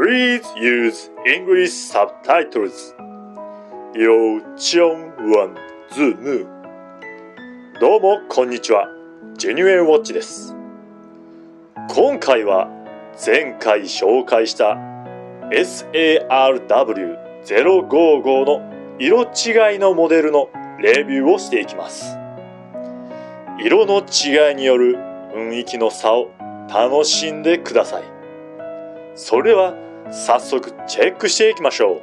Please use English subtitles. よちょんわんズーム。どうもこんにちは。ジェニュエンウォッチです。今回は前回紹介した SARW055 の色違いのモデルのレビューをしていきます。色の違いによる雰囲気の差を楽しんでください。それでは早速チェックしていきましょう。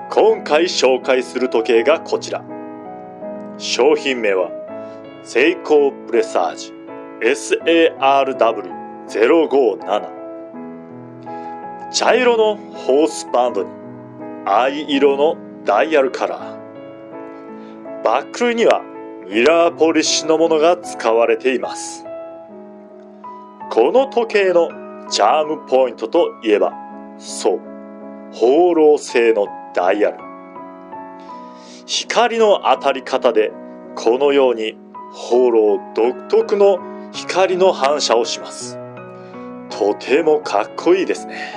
今回紹介する時計がこちら。商品名はセイコープレサージ SARW057。茶色のホースバンドに藍色のダイヤルカラー。バックルにはミラーポリッシュのものが使われています。この時計のチャームポイントといえば、そう、放浪性のダイヤル。光の当たり方でこのように放浪独特の光の反射をします。とてもかっこいいですね。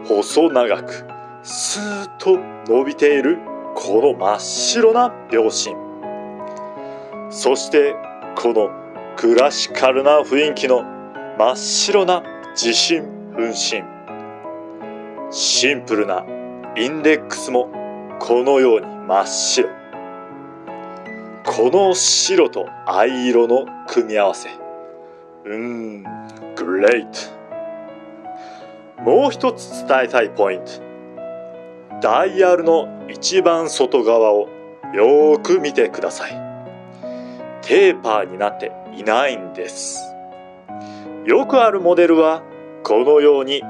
細長くスーッと伸びているこの真っ白な秒針。そしてこのクラシカルな雰囲気の真っ白な自針分針。シンプルなインデックスもこのように真っ白。この白と藍色の組み合わせ。グレート。もう一つ伝えたいポイント。ダイヤルの一番外側をよーく見てください。テーパーになっていないんです。よくあるモデルはこのように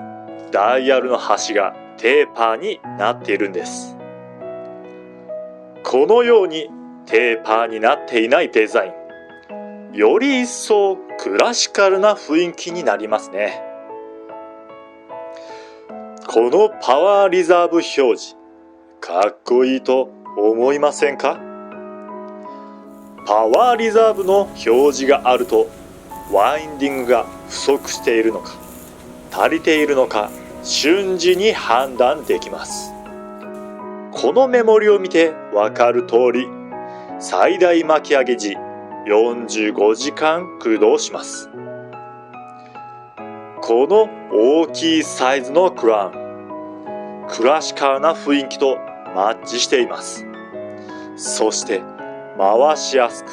ダイヤルの端がテーパーになっているんです。このようにテーパーになっていないデザイン、より一層クラシカルな雰囲気になりますね。このパワーリザーブ表示、かっこいいと思いませんか？パワーリザーブの表示があると、ワインディングが不足しているのか、足りているのか、瞬時に判断できます。このメモリを見てわかる通り、最大巻き上げ時45時間駆動します。この大きいサイズのクラウン、クラシカルな雰囲気とマッチしています。そして回しやすく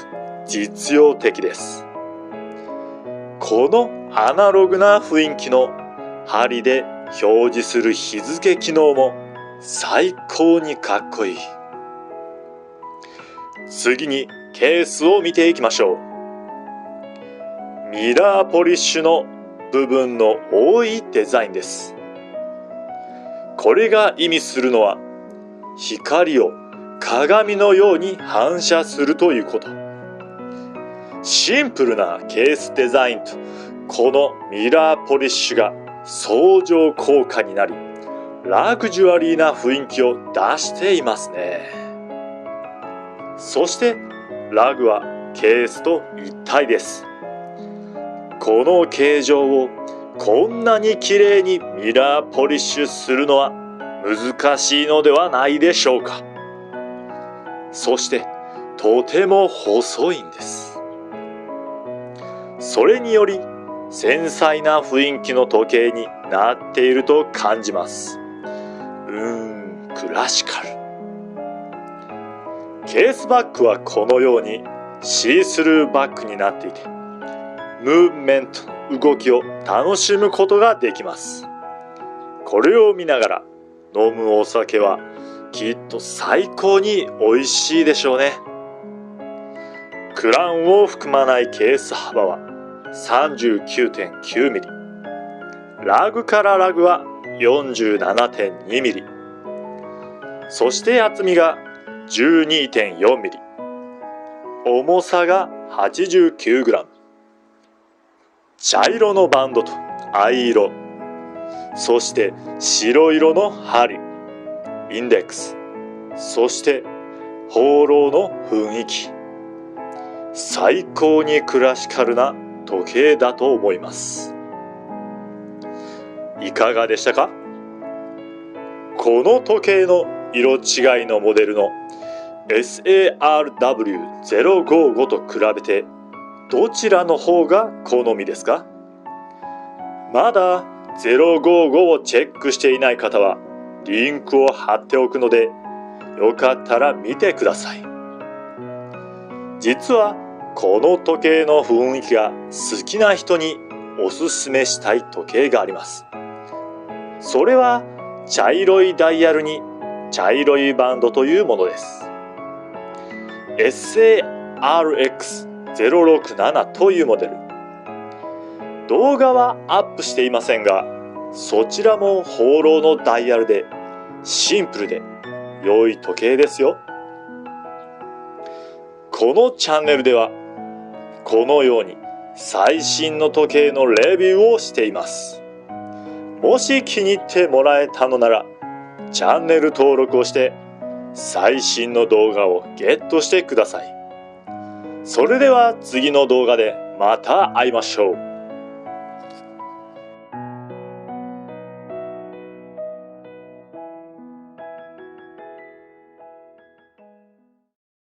実用的です。このアナログな雰囲気の針で表示する日付機能も最高にかっこいい。次にケースを見ていきましょう。ミラーポリッシュの部分の多いデザインです。これが意味するのは、光を鏡のように反射するということ。シンプルなケースデザインとこのミラーポリッシュが相乗効果になり、ラグジュアリーな雰囲気を出していますね。そしてラグはケースと一体です。この形状をこんなに綺麗にミラーポリッシュするのは難しいのではないでしょうか。そしてとても細いんです。それにより繊細な雰囲気の時計になっていると感じます。クラシカル。ケースバッグはこのようにシースルーバッグになっていて、ムーブメントの動きを楽しむことができます。これを見ながら飲むお酒はきっと最高に美味しいでしょうね。クラウンを含まないケース幅は 39.9 ミリ。ラグからラグは47.2 ミリ、そして厚みが 12.4 ミリ、重さが89グラム。茶色のバンドと藍色、そして白色の針、インデックス、そして放浪の雰囲気。最高にクラシカルな時計だと思います。いかがでしたか？この時計の色違いのモデルの SARW055 と比べてどちらの方が好みですか？まだ055をチェックしていない方はリンクを貼っておくので、よかったら見てください。実はこの時計の雰囲気が好きな人におすすめしたい時計があります。それは茶色いダイヤルに茶色いバンドというものです。SARX067 というモデル。動画はアップしていませんが、そちらも放浪のダイヤルでシンプルで良い時計ですよ。このチャンネルではこのように最新の時計のレビューをしています。もし気に入ってもらえたのならチャンネル登録をして最新の動画をゲットしてください。それでは次の動画でまた会いましょう。